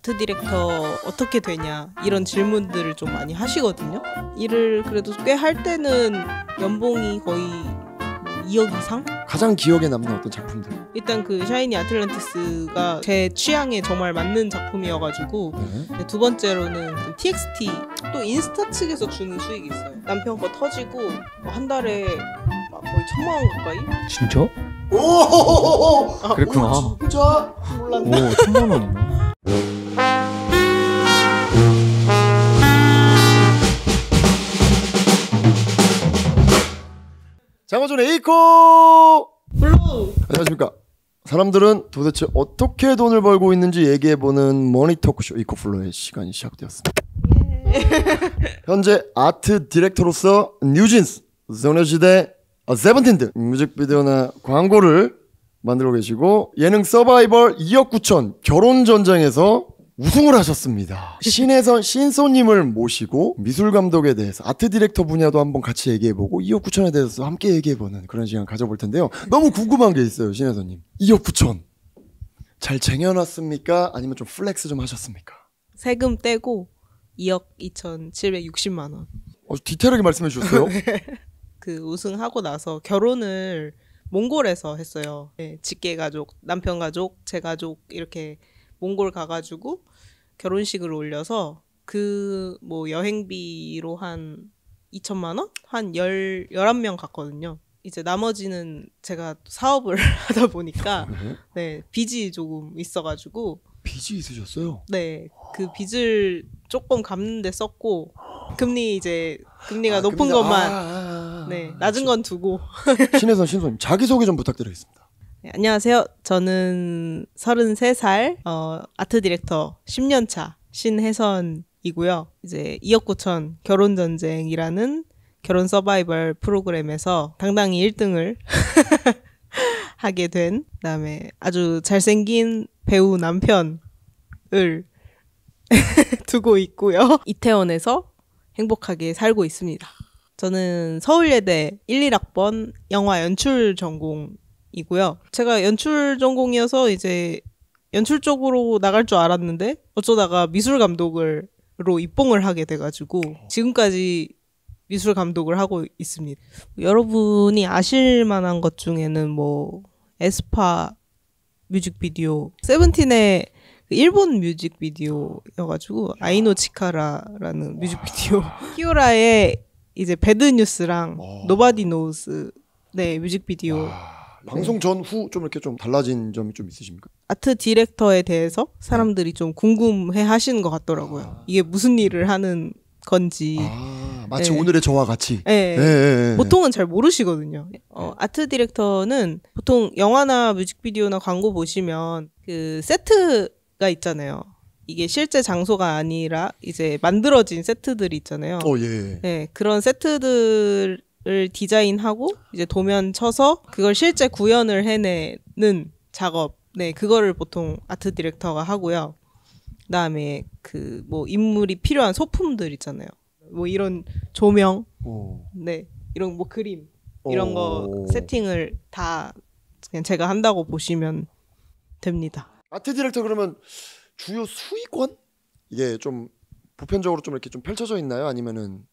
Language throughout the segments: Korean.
아트 디렉터 어떻게 되냐 이런 질문들을 좀 많이 하시거든요. 일을 그래도 꽤 할 때는 연봉이 거의 2억 이상? 가장 기억에 남는 어떤 작품들? 일단 그 샤이니 아틀란티스가 제 취향에 정말 맞는 작품이어가지고 네. 두 번째로는 좀 TXT 또 인스타 측에서 주는 수익이 있어요. 남편 거 터지고 한 달에 막 거의 1,000만 원 가까이? 진짜? 오! 그랬구나. 오, 진짜? 몰랐네. 오, 1,000만 원이나? 장호준 에이코! 블루! 안녕하십니까. 사람들은 도대체 어떻게 돈을 벌고 있는지 얘기해보는 머니 토크쇼 이코플로의 시간이 시작되었습니다. 현재 아트 디렉터로서 뉴진스, 소녀시대, 세븐틴 뮤직비디오나 광고를 만들고 계시고 예능 서바이벌 2억 9천 결혼전쟁에서 우승을 하셨습니다. 신혜선 신소님을 모시고 미술감독에 대해서 아트 디렉터 분야도 한번 같이 얘기해보고 2억 9천에 대해서 함께 얘기해보는 그런 시간 가져볼 텐데요. 너무 궁금한 게 있어요. 신혜선님 2억 9천 잘 쟁여놨습니까? 아니면 좀 플렉스 좀 하셨습니까? 세금 떼고 2억 2,760만 원. 디테일하게 말씀해 주셨어요. 그 우승하고 나서 결혼을 몽골에서 했어요. 네, 직계 가족, 남편 가족, 제 가족 이렇게 몽골 가가지고 결혼식을 올려서 그 뭐 여행비로 한 2천만 원? 한 11명 갔거든요. 이제 나머지는 제가 사업을 하다 보니까 네, 빚이 조금 있어가지고 빚이 있으셨어요? 네, 그 빚을 조금 갚는 데 썼고 금리가 높은 것만 네, 낮은 건 두고 신혜선 신소님 자기소개 좀 부탁드리겠습니다. 네, 안녕하세요. 저는 33살 아트 디렉터 10년차 신혜선이고요. 이제 2억 9천 결혼전쟁이라는 결혼 서바이벌 프로그램에서 당당히 1등을 하게 된 그다음에 아주 잘생긴 배우 남편을 두고 있고요. 이태원에서 행복하게 살고 있습니다. 저는 서울예대 1, 1학번 영화 연출 전공이고요. 제가 연출 전공이어서 이제 연출 쪽으로 나갈 줄 알았는데 어쩌다가 미술 감독으로 입봉을 하게 돼가지고 지금까지 미술 감독을 하고 있습니다. 여러분이 아실 만한 것 중에는 뭐 에스파 뮤직비디오, 세븐틴의 일본 뮤직비디오여가지고 아이노 치카라라는 뮤직비디오, 키오라의 이제 배드뉴스랑 노바디 노우스 네 뮤직비디오. 방송 전후 좀 이렇게 좀 달라진 점이 좀 있으십니까? 아트 디렉터에 대해서 사람들이 좀 궁금해 하시는 것 같더라고요. 이게 무슨 일을 하는 건지. 마치 네. 오늘의 저와 같이. 네. 네. 보통은 잘 모르시거든요. 아트 디렉터는 보통 영화나 뮤직비디오나 광고 보시면 그 세트가 있잖아요. 이게 실제 장소가 아니라 이제 만들어진 세트들이 있잖아요. 예. 네, 그런 세트들을 디자인하고 이제 도면 쳐서 그걸 실제 구현을 해내는 작업. 네, 그거를 보통 아트 디렉터가 하고요. 그다음에 그 뭐 인물이 필요한 소품들 있잖아요. 뭐 이런 조명, 네, 이런 뭐 그림 이런 거 세팅을 다 그냥 제가 한다고 보시면 됩니다. 아트 디렉터 그러면 주요 수익원? 이게 좀 보편적으로 좀 이렇게 좀 펼쳐져 있나요? 아니면은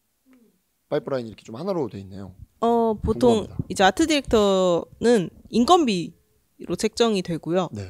파이프라인이 이렇게 좀 하나로 돼 있나요? 보통 궁금합니다. 이제 아트 디렉터는 인건비로 책정이 되고요. 네.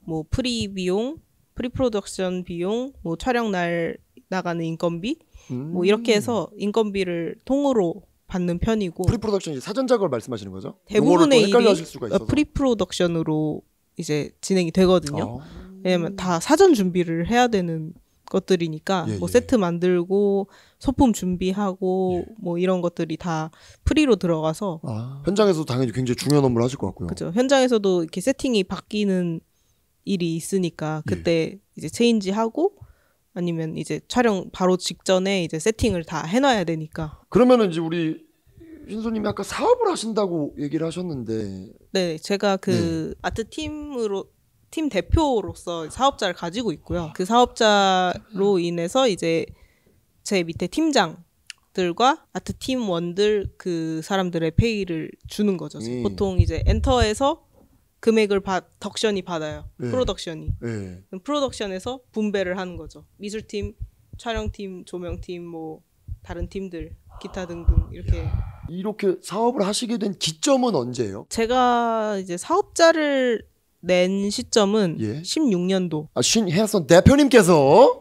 뭐 프리 비용, 프리 프로덕션 비용, 뭐 촬영 날 나가는 인건비, 뭐 이렇게 해서 인건비를 통으로 받는 편이고. 프리 프로덕션 사전 작업을 말씀하시는 거죠? 대부분의 일이 헷갈려하실 수가 있어서. 프리 프로덕션으로 이제 진행이 되거든요. 왜냐면 다 사전 준비를 해야 되는 것들이니까 뭐 세트 만들고 소품 준비하고 뭐 이런 것들이 다 프리로 들어가서 현장에서도 당연히 굉장히 중요한 업무를 하실 것 같고요. 그렇죠. 현장에서도 이렇게 세팅이 바뀌는 일이 있으니까 그때 이제 체인지하고 아니면 이제 촬영 바로 직전에 이제 세팅을 다 해놔야 되니까. 그러면은 이제 우리 신소님이 아까 사업을 하신다고 얘기를 하셨는데. 네, 제가 그 아트 팀 대표로서 사업자를 가지고 있고요. 그 사업자로 인해서 이제 제 밑에 팀장들과 아트 팀원들 그 사람들의 페이를 주는 거죠. 보통 이제 엔터에서 금액을 덕션이 받아요. 네. 프로덕션이. 네. 그럼 프로덕션에서 분배를 하는 거죠. 미술팀, 촬영팀, 조명팀, 뭐 다른 팀들, 기타 등등 이렇게 사업을 하시게 된 기점은 언제예요? 제가 이제 사업자를 낸 시점은 예. 16년도. 신혜선 대표님께서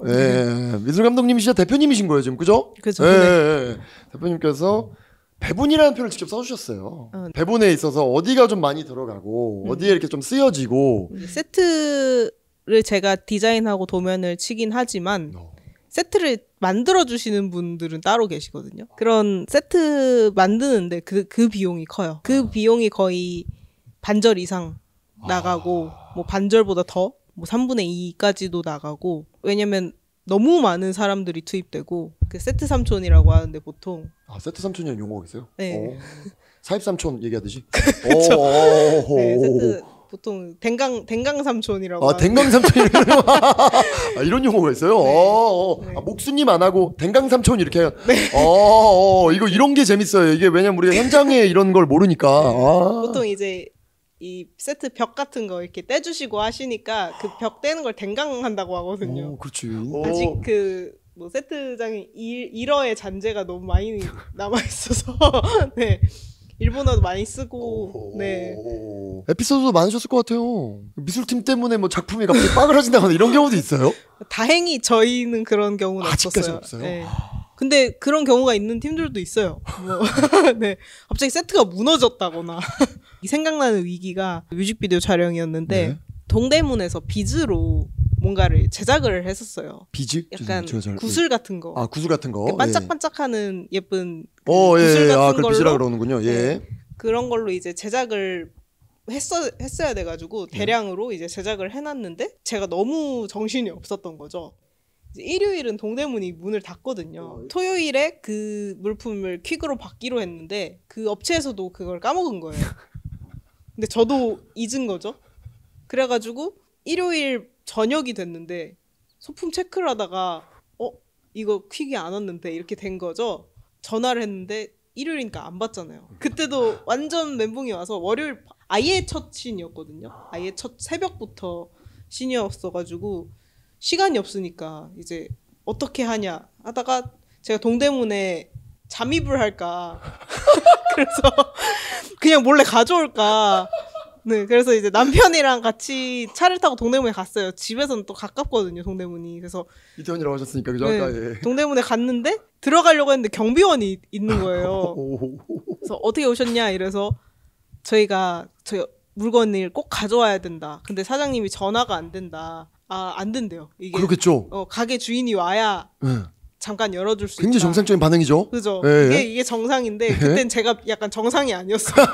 미술 감독님이시자 대표님이신 거예요 지금 그죠? 그죠. 네. 대표님께서 배분이라는 표현을 직접 써주셨어요. 배분에 있어서 어디가 좀 많이 들어가고 어디에 이렇게 좀 쓰여지고 세트를 제가 디자인하고 도면을 치긴 하지만 세트를 만들어 주시는 분들은 따로 계시거든요. 그런 세트 만드는데 그 비용이 커요. 그 비용이 거의 반절 이상 나가고 뭐 반절보다 더 뭐 3분의 2까지도 나가고 왜냐면 너무 많은 사람들이 투입되고 그 세트 삼촌이라고 하는데 보통 세트 삼촌이라는 용어가 있어요? 네. 사입 삼촌 얘기하듯이? 그렇죠. 네, 세트 보통 댕강 삼촌이라고 댕강 삼촌 이런 용어가 있어요? 네. 목수님 안 하고 댕강 삼촌 이렇게 해요? 네. 이거 이런 게 재밌어요. 이게 왜냐면 우리가 현장에 이런 걸 모르니까 보통 이제 이 세트 벽 같은 거 이렇게 떼주시고 하시니까 그 벽 떼는 걸 댕강한다고 하거든요. 그렇지. 아직 뭐 세트장에 일어의 잔재가 너무 많이 남아 있어서 네 일본어도 많이 쓰고 네 에피소드도 많으셨을 것 같아요. 미술팀 때문에 뭐 작품이 갑자기 빠그라진다거나 이런 경우도 있어요? 다행히 저희는 그런 경우는 아직까지는 없어요. 네. 근데 그런 경우가 있는 팀들도 있어요. 네, 갑자기 세트가 무너졌다거나. 생각나는 위기가 뮤직비디오 촬영이었는데 네. 동대문에서 비즈로 뭔가를 제작을 했었어요. 비즈? 약간 구슬 같은 거. 구슬 같은 거. 반짝반짝하는 예쁜 구슬 같은 걸로. 비즈라 그러는군요. 네, 그런 걸로 이제 제작을 했어야 돼가지고 대량으로 이제 제작을 해놨는데 제가 너무 정신이 없었던 거죠. 일요일은 동대문이 문을 닫거든요. 토요일에 그 물품을 퀵으로 받기로 했는데 그 업체에서도 그걸 까먹은 거예요. 근데 저도 잊은 거죠. 그래가지고 일요일 저녁이 됐는데 소품 체크를 하다가 이거 퀵이 안 왔는데 이렇게 된 거죠. 전화를 했는데 일요일이니까 안 받잖아요. 그때도 완전 멘붕이 와서 월요일 아예 첫 신이었거든요. 아예 첫 새벽부터 신이었어가지고 시간이 없으니까 이제 어떻게 하냐 하다가 제가 동대문에 잠입을 할까 그래서 그냥 몰래 가져올까 네 그래서 이제 남편이랑 같이 차를 타고 동대문에 갔어요. 집에서는 또 가깝거든요 동대문이. 그래서 이태원이라고 하셨으니까 그죠? 네, 아까 동대문에 갔는데 들어가려고 했는데 경비원이 있는 거예요. 그래서 어떻게 오셨냐 이래서 저희가 저희 물건을 꼭 가져와야 된다. 근데 사장님이 전화가 안 된다. 안 된대요. 이게 그렇겠죠. 가게 주인이 와야 잠깐 열어줄 수 있다. 굉장히 정상적인 반응이죠. 그죠. 이게 정상인데 그땐 제가 약간 정상이 아니었어요.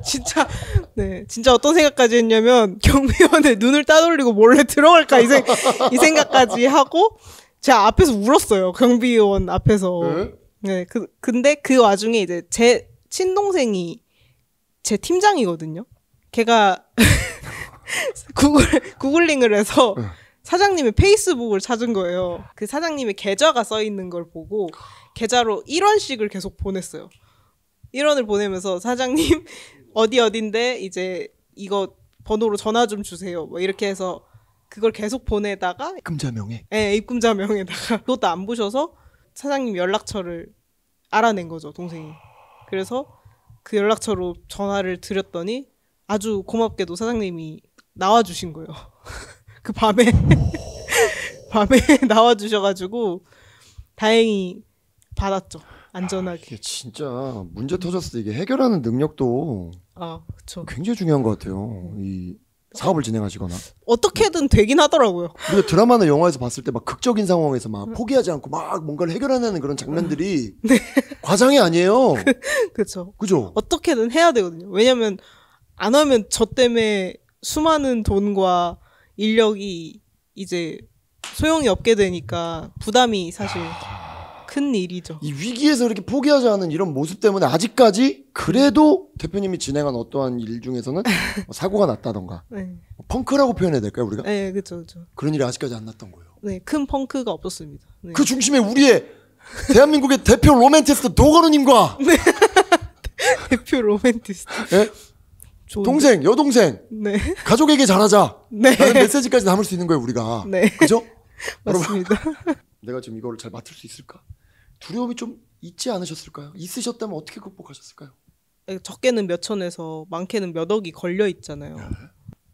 진짜 어떤 생각까지 했냐면 경비원의 눈을 따돌리고 몰래 들어갈까 이 생각까지 하고 제가 앞에서 울었어요. 경비원 앞에서. 네. 근데 그 와중에 이제 제 친동생이 제 팀장이거든요. 걔가 구글링을 해서 사장님의 페이스북을 찾은 거예요. 그 사장님의 계좌가 써 있는 걸 보고 계좌로 1원씩을 계속 보냈어요. 1원을 보내면서 사장님 어딘데 이제 이거 번호로 전화 좀 주세요. 뭐 이렇게 해서 그걸 계속 보내다가 입금자명에? 네, 입금자명에다가 그것도 안 보셔서 사장님 연락처를 알아낸 거죠, 동생이. 그래서 그 연락처로 전화를 드렸더니 아주 고맙게도 사장님이 나와주신 거예요. 그 밤에 나와주셔가지고 다행히 받았죠. 안전하게. 이게 진짜 문제 터졌을 때 이게 해결하는 능력도 그쵸. 굉장히 중요한 것 같아요. 이 사업을 진행하시거나 어떻게든 되긴 하더라고요. 우리가 드라마나 영화에서 봤을 때 막 극적인 상황에서 막 포기하지 않고 막 뭔가를 해결해내는 그런 장면들이 네. 과장이 아니에요. 그렇죠. 그죠? 어떻게든 해야 되거든요. 왜냐면 안 하면 저 때문에 수많은 돈과 인력이 이제 소용이 없게 되니까 부담이 사실 큰 일이죠. 이 위기에서 이렇게 포기하지 않은 이런 모습 때문에 아직까지 그래도 대표님이 진행한 어떠한 일 중에서는 사고가 났다던가 네. 펑크라고 표현해야 될까요 우리가? 네, 그렇죠. 그런 일이 아직까지 안 났던 거예요. 네, 큰 펑크가 없었습니다. 네. 그 중심에 우리의 대한민국의 대표 로맨티스트 도건우님과 네. 대표 로맨티스트. 네? 좋은데? 동생, 여동생, 네. 가족에게 잘하자. 네. 라는 메시지까지 담을 수 있는 거예요, 우리가. 네. 그죠? 맞습니다. 내가 지금 이거를 잘 맡을 수 있을까? 두려움이 좀 있지 않으셨을까요? 있으셨다면 어떻게 극복하셨을까요? 적게는 몇 천에서 많게는 몇 억이 걸려 있잖아요.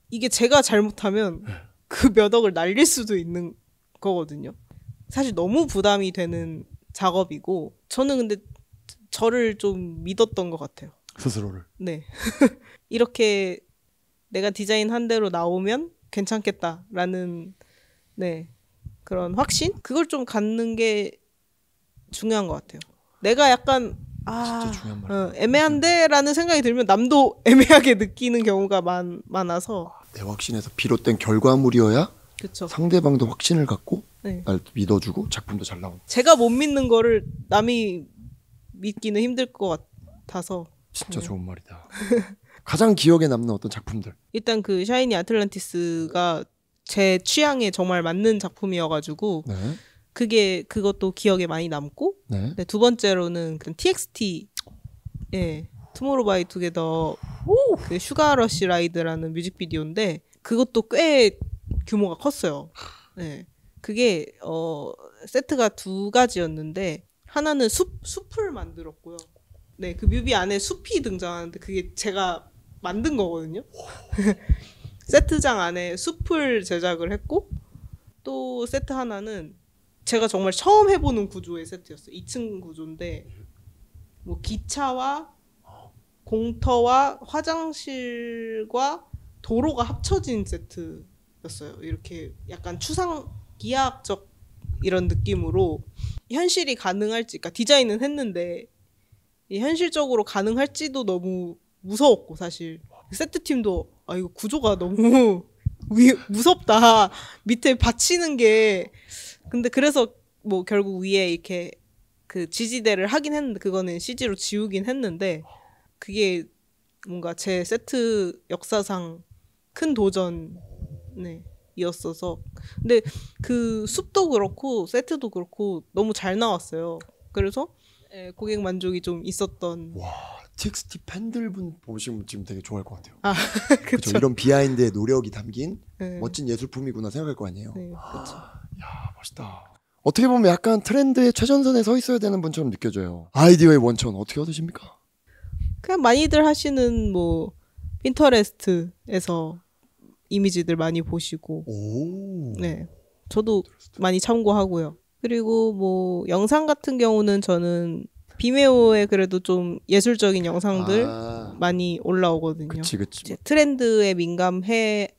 이게 제가 잘못하면 그 몇 억을 날릴 수도 있는 거거든요. 사실 너무 부담이 되는 작업이고 저는 근데 저를 좀 믿었던 것 같아요. 스스로를. 네. 이렇게 내가 디자인한 대로 나오면 괜찮겠다라는 네 그런 확신? 그걸 좀 갖는 게 중요한 것 같아요. 내가 약간 진짜 중요한 말이에요. 애매한데라는 생각이 들면 남도 애매하게 느끼는 경우가 많아서 내 확신에서 비롯된 결과물이어야 그렇죠. 상대방도 확신을 갖고 네. 날 믿어주고 작품도 잘 나오고. 제가 못 믿는 거를 남이 믿기는 힘들 것 같아서 진짜 좋은 말이다. 가장 기억에 남는 어떤 작품들. 일단 그 샤이니 아틀란티스가 제 취향에 정말 맞는 작품이어가지고 네. 그것도 기억에 많이 남고 네. 네, 두 번째로는 그 TXT 투모로우 바이 투게더 그 슈가러시 라이드라는 뮤직비디오인데 그것도 꽤 규모가 컸어요. 네. 그게 세트가 두 가지였는데 하나는 숲을 만들었고요. 네, 그 뮤비 안에 숲이 등장하는데 그게 제가 만든 거거든요. 세트장 안에 숲을 제작을 했고 또 세트 하나는 제가 정말 처음 해보는 구조의 세트였어요. 2층 구조인데 뭐 기차와 공터와 화장실과 도로가 합쳐진 세트였어요. 이렇게 약간 추상 기하학적 이런 느낌으로 현실이 가능할지, 그러니까 디자인은 했는데 현실적으로 가능할지도 너무 무서웠고 사실 세트팀도 이거 구조가 너무 무섭다. 밑에 받치는 게 근데 그래서 뭐 결국 위에 이렇게 그 지지대를 하긴 했는데 그거는 CG로 지우긴 했는데 그게 뭔가 제 세트 역사상 큰 도전 이었어서 근데 그 숲도 그렇고 세트도 그렇고 너무 잘 나왔어요. 그래서 고객 만족이 좀 있었던. 와, TXT 팬들분 보시면 지금 되게 좋아할 것 같아요. 아, 그렇죠. 이런 비하인드의 노력이 담긴 네. 멋진 예술품이구나 생각할 거 아니에요. 네, 그렇죠. 야, 멋있다. 어떻게 보면 약간 트렌드의 최전선에 서 있어야 되는 분처럼 느껴져요. 아이디어의 원천 어떻게 얻으십니까? 그냥 많이들 하시는 뭐 핀터레스트에서 이미지들 많이 보시고 오. 네. 저도 많이 참고하고요. 그리고 뭐 영상 같은 경우는 저는 비메오에 그래도 좀 예술적인 영상들 많이 올라오거든요. 그치. 이제 트렌드에 민감해야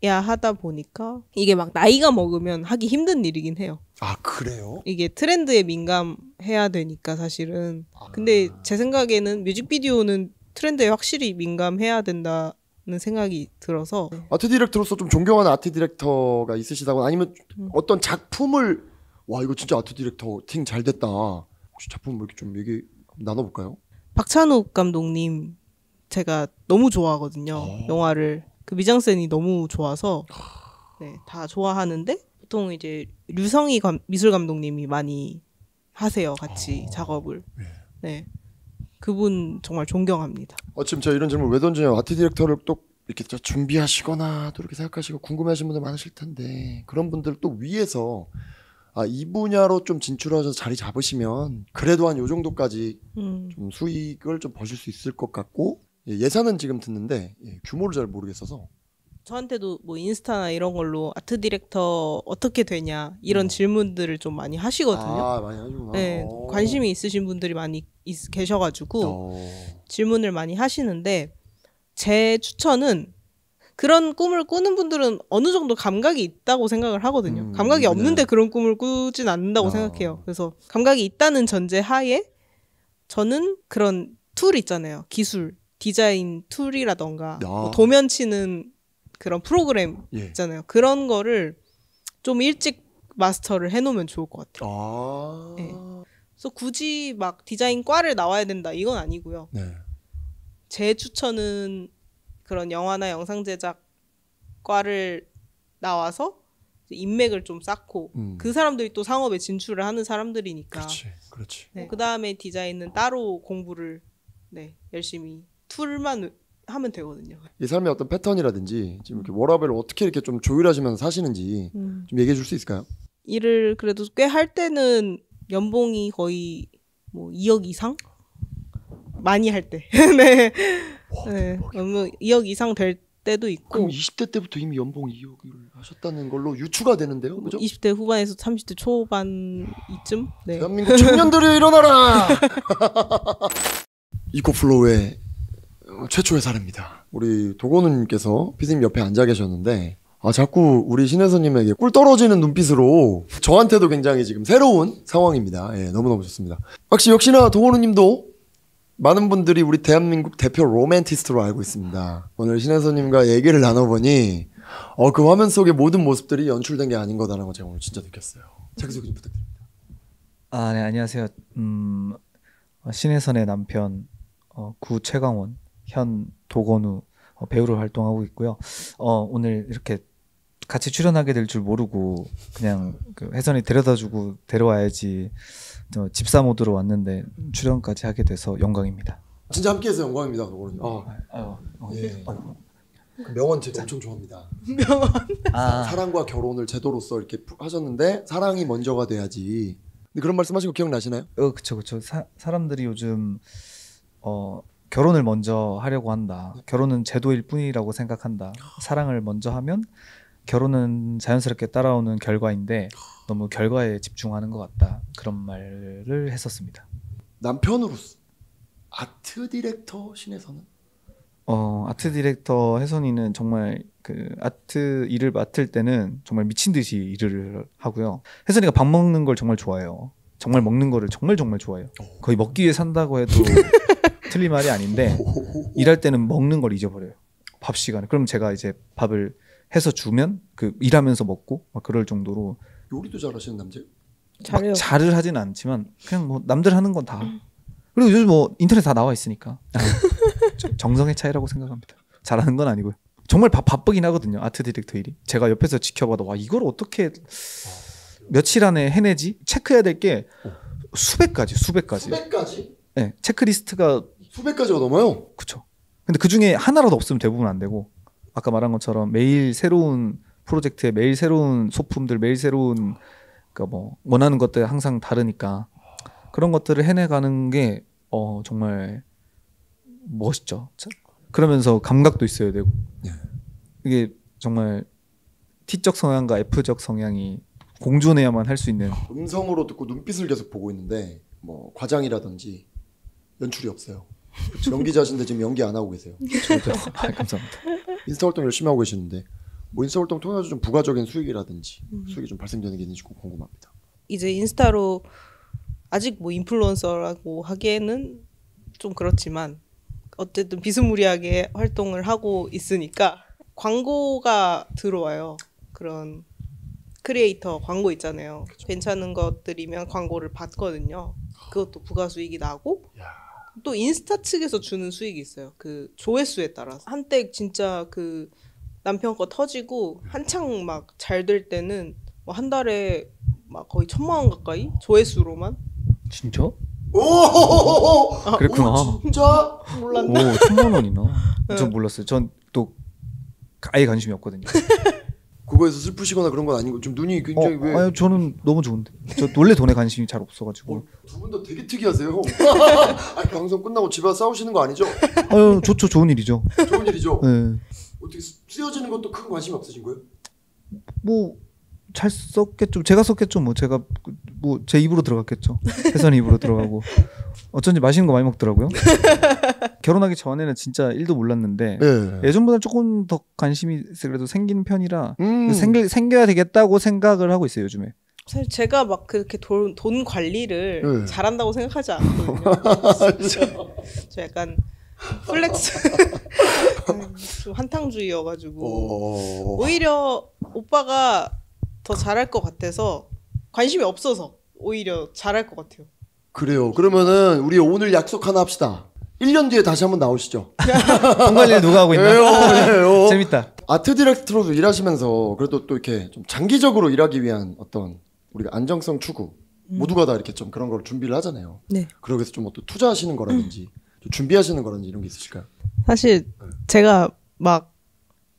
하다 보니까 이게 막 나이가 먹으면 하기 힘든 일이긴 해요. 아, 그래요? 이게 트렌드에 민감해야 되니까 사실은. 근데 제 생각에는 뮤직비디오는 트렌드에 확실히 민감해야 된다는 생각이 들어서. 아트 디렉터로서 좀 존경하는 아트 디렉터가 있으시다거나 아니면 어떤 작품을 와 이거 진짜 아트 디렉터 팀 잘 됐다. 혹시 작품 뭐 이렇게 좀 얘기 나눠볼까요? 박찬욱 감독님 제가 너무 좋아하거든요. 영화를 그 미장센이 너무 좋아서 다 좋아하는데 보통 이제 류성희 미술 감독님이 많이 하세요. 같이 작업을. 네. 그분 정말 존경합니다. 지금 제가 이런 질문 왜 던지냐면 아트 디렉터를 또 이렇게 준비하시거나 또 이렇게 생각하시고 궁금해하시는 분들 많으실 텐데 그런 분들 또 위에서 이 분야로 좀 진출하셔서 자리 잡으시면 그래도 한 요 정도까지 좀 수익을 좀 버실 수 있을 것 같고 예산은 지금 듣는데 규모를 잘 모르겠어서 저한테도 뭐 인스타나 이런 걸로 아트 디렉터 어떻게 되냐 이런 질문들을 좀 많이 하시거든요. 많이 하시구나. 네, 관심이 있으신 분들이 많이 계셔가지고 질문을 많이 하시는데 제 추천은 그런 꿈을 꾸는 분들은 어느 정도 감각이 있다고 생각을 하거든요. 감각이 없는데 그런 꿈을 꾸진 않는다고 생각해요. 그래서 감각이 있다는 전제 하에 저는 그런 툴 있잖아요. 기술, 디자인 툴이라던가 뭐 도면 치는 그런 프로그램 있잖아요. 그런 거를 좀 일찍 마스터를 해놓으면 좋을 것 같아요. 네. 그래서 굳이 막 디자인 과를 나와야 된다 이건 아니고요. 네. 제 추천은 그런 영화나 영상 제작 과를 나와서 인맥을 좀 쌓고 그 사람들이 또 상업에 진출을 하는 사람들이니까. 그렇지. 네, 그 다음에 디자인은 따로 공부를 열심히 툴만 하면 되거든요. 이 삶의 어떤 패턴이라든지 지금 이렇게 워라밸을 어떻게 이렇게 좀 조율하시면서 사시는지 좀 얘기해 줄 수 있을까요? 일을 그래도 꽤 할 때는 연봉이 거의 뭐 2억 이상? 많이 할 때. 네. 네. 2억 이상 될 때도 있고. 그럼 20대 때부터 이미 연봉 2억을 하셨다는 걸로 유추가 되는데요, 그죠? 20대 후반에서 30대 초반 이쯤. 네. 대한민국 청년들이 일어나라. 이코플로우의 최초의 사례입니다. 우리 도건우님께서 피디님 옆에 앉아 계셨는데 자꾸 우리 신혜선님에게 꿀 떨어지는 눈빛으로 저한테도 굉장히 지금 새로운 상황입니다. 예, 너무너무 좋습니다. 역시나 도건우님도 많은 분들이 우리 대한민국 대표 로맨티스트로 알고 있습니다. 오늘 신혜선님과 얘기를 나눠보니 그 화면 속의 모든 모습들이 연출된 게 아닌 거다라는 걸 제가 오늘 진짜 느꼈어요. 자기소개 좀 부탁드립니다. 네, 안녕하세요. 신혜선의 남편 구 최강원, 현 도건우 배우로 활동하고 있고요. 오늘 이렇게 같이 출연하게 될 줄 모르고 그냥 그 혜선이 데려다주고 데려와야지 집사 모드로 왔는데 출연까지 하게 돼서 영광입니다. 진짜 함께해서 영광입니다. 도건우님. 예. 그 명언 제가 엄청 좋아합니다. 명언. 사랑과 결혼을 제도로서 이렇게 하셨는데 사랑이 먼저가 돼야지. 근데 그런 말씀하신 거 기억나시나요? 그쵸. 사람들이 요즘 결혼을 먼저 하려고 한다. 결혼은 제도일 뿐이라고 생각한다. 사랑을 먼저 하면 결혼은 자연스럽게 따라오는 결과인데 너무 결과에 집중하는 것 같다. 그런 말을 했었습니다. 남편으로서 아트 디렉터 신혜선은? 아트 디렉터 혜선이는 정말 그 아트 일을 맡을 때는 정말 미친 듯이 일을 하고요. 혜선이가 밥 먹는 걸 정말 좋아해요. 정말 먹는 거를 정말 좋아해요. 거의 먹기 위해 산다고 해도 틀린 말이 아닌데 일할 때는 먹는 걸 잊어버려요. 밥 시간에. 그럼 제가 이제 밥을 해서 주면 그 일하면서 먹고 막 그럴 정도로. 요리도 잘하시는 남자예요? 잘해요. 잘을 하진 않지만 그냥 뭐 남들 하는 건 다. 그리고 요즘 뭐 인터넷 다 나와 있으니까 정성의 차이라고 생각합니다. 잘하는 건 아니고요. 정말 바쁘긴 하거든요. 아트 디렉터 일이. 제가 옆에서 지켜봐도 와 이걸 어떻게 며칠 안에 해내지? 체크해야 될 게 수백 가지? 네, 체크리스트가 수백 가지가 넘어요? 그쵸. 근데 그 중에 하나라도 없으면 대부분 안 되고 아까 말한 것처럼 매일 새로운 프로젝트에 매일 새로운 소품들 매일 새로운 그러니까 뭐 원하는 것들 항상 다르니까 그런 것들을 해내가는 게 정말 멋있죠. 그러면서 감각도 있어야 되고 이게 정말 T적 성향과 F적 성향이 공존해야만 할 수 있는. 음성으로 듣고 눈빛을 계속 보고 있는데 뭐 과장이라든지 연출이 없어요. 연기자신데 지금 연기 안 하고 계세요. 감사합니다. 인스타 활동 열심히 하고 계시는데 뭐 인스타 활동 통해서 좀 부가적인 수익이라든지 수익이 좀 발생되는 게 있는지 궁금합니다. 이제 인스타로 아직 뭐 인플루언서라고 하기에는 좀 그렇지만 어쨌든 비스무리하게 활동을 하고 있으니까 광고가 들어와요. 그런 크리에이터 광고 있잖아요. 그쵸. 괜찮은 것들이면 광고를 받거든요. 그것도 부가수익이 나고 또 인스타 측에서 주는 수익이 있어요. 그 조회수에 따라서. 한때 진짜 그 남편 거 터지고 한창 막 잘 될 때는 뭐 한 달에 막 거의 1,000만 원 가까이 조회수로만. 진짜? 오, 그랬구나. 진짜? 몰랐나? 1,000만 원이나. 전 몰랐어요. 전 또 아예 관심이 없거든요. 그거에서 슬프시거나 그런 건 아니고 좀 눈이 굉장히 왜? 아니, 저는 너무 좋은데. 저 원래 돈에 관심이 잘 없어가지고. 두 분 다 되게 특이하세요. 아니, 방송 끝나고 집에 와서 싸우시는 거 아니죠? 좋죠. 좋은 일이죠. 좋은 일이죠. 네. 어떻게 쓰여지는 것도 큰 관심이 없으신 거예요? 뭐 잘 썼겠죠. 제가 썼겠죠. 뭐 제가 뭐 제 입으로 들어갔겠죠. 혜선이 입으로 들어가고. 어쩐지 맛있는 거 많이 먹더라고요. 결혼하기 전에는 진짜 일도 몰랐는데 예전보다 조금 더 관심이 그래도 생기는 편이라 생겨야 되겠다고 생각을 하고 있어요 요즘에. 사실 제가 막 그렇게 돈 관리를 잘한다고 생각하지 않거든요. 저 약간 플렉스 좀 한탕주의여가지고 오히려 오빠가 더 잘할 것 같아서 관심이 없어서 오히려 잘할 것 같아요. 그래요. 그러면은 우리 오늘 약속 하나 합시다. 1년 뒤에 다시 한번 나오시죠. 돈 관리를 누가 하고 있나? 재밌다. 아트 디렉터로 일하시면서 그래도 또 이렇게 좀 장기적으로 일하기 위한 어떤 우리가 안정성 추구 모두가 다 이렇게 좀 그런 걸 준비를 하잖아요. 네. 그러기 위해서 좀 또 투자하시는 거라든지 준비하시는 거라든지 이런 게 있으실까요? 사실 제가 막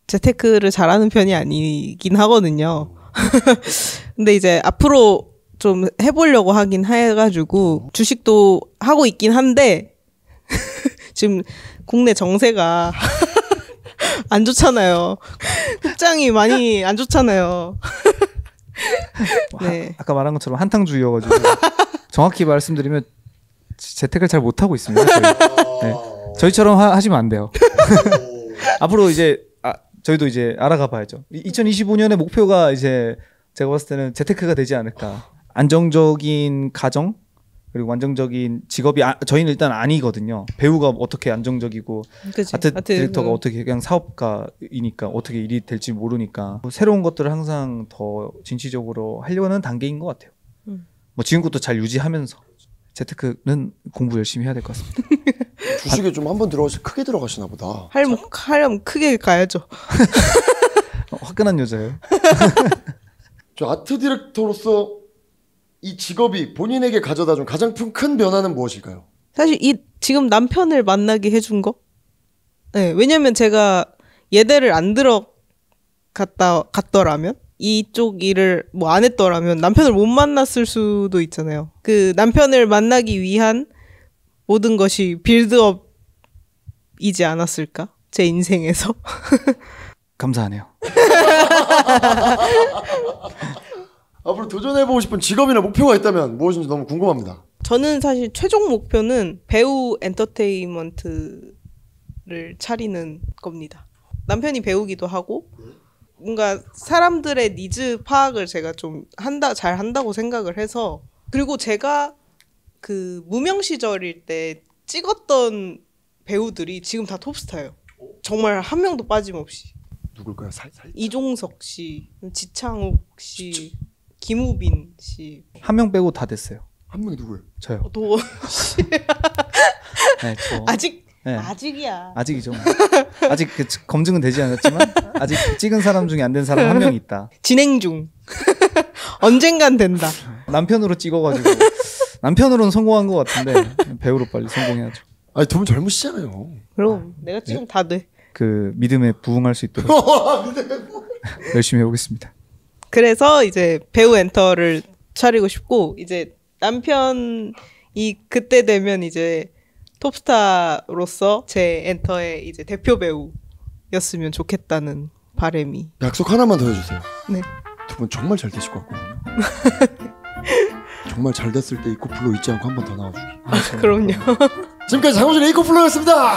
재테크를 잘하는 편이 아니긴 하거든요. 근데 이제 앞으로 좀 해보려고 하긴 해가지고 주식도 하고 있긴 한데 지금 국내 정세가 안 좋잖아요. 국장이 많이 안 좋잖아요. 네. 아까 말한 것처럼 한탕주의여가지고 정확히 말씀드리면 재테크를 잘 못하고 있습니다. 네. 저희처럼 하시면 안 돼요. 앞으로 이제 저희도 이제 알아가 봐야죠. 2025년의 목표가 이제 제가 봤을 때는 재테크가 되지 않을까. 안정적인 가정 그리고 안정적인 직업이 저희는 일단 아니거든요. 배우가 어떻게 안정적이고 그치. 아트 디렉터가 어떻게 그냥 사업가이니까 어떻게 일이 될지 모르니까 새로운 것들을 항상 더 진취적으로 하려는 단계인 것 같아요. 뭐 지금 것도 잘 유지하면서 재테크는 공부 열심히 해야 될 것 같습니다. 주식에 좀 한번 들어가시 크게 들어가시나 보다. 하려면 크게 가야죠. 화끈한 여자예요. 저 아트 디렉터로서 이 직업이 본인에게 가져다준 가장 큰 변화는 무엇일까요? 사실 지금 남편을 만나게 해준 거? 네, 왜냐면 제가 예대를 안 갔더라면 이쪽 일을 뭐 안 했더라면 남편을 못 만났을 수도 있잖아요. 그 남편을 만나기 위한 모든 것이 빌드업이지 않았을까? 제 인생에서. 감사하네요. 앞으로 도전해보고 싶은 직업이나 목표가 있다면 무엇인지 너무 궁금합니다. 저는 사실 최종 목표는 배우 엔터테인먼트를 차리는 겁니다. 남편이 배우기도 하고 뭔가 사람들의 니즈 파악을 제가 좀 잘 한다고 생각을 해서 그리고 제가 그 무명 시절일 때 찍었던 배우들이 지금 다 톱스타예요. 정말 한 명도 빠짐없이. 누굴까요? 이종석 씨, 지창욱 씨, 김우빈 씨. 한 명 빼고 다 됐어요. 한 명이 누구예요? 저요. 도 네, 저. 네. 아직이야. 아직이죠. 아직 검증은 되지 않았지만 아직 찍은 사람 중에 안 된 사람 한 명 있다. 진행 중. 언젠간 된다. 남편으로 찍어가지고 남편으로는 성공한 것 같은데 배우로 빨리 성공해야죠. 아니 두 분 젊으시잖아요. 그럼 내가 찍으면 다 돼. 그 믿음에 부응할 수 있도록 열심히 해보겠습니다. 그래서 이제 배우 엔터를 차리고 싶고 이제 남편이 그때 되면 이제 톱스타로서 제 엔터의 이제 대표 배우였으면 좋겠다는 바람이. 약속 하나만 더 해주세요. 네. 두 분 정말 잘 되실 것 같거든요. 정말 잘 됐을 때 이코플로 잊지 않고 한 번 더 나와주기. 그럼요. 지금까지 장호준의 이코플로였습니다.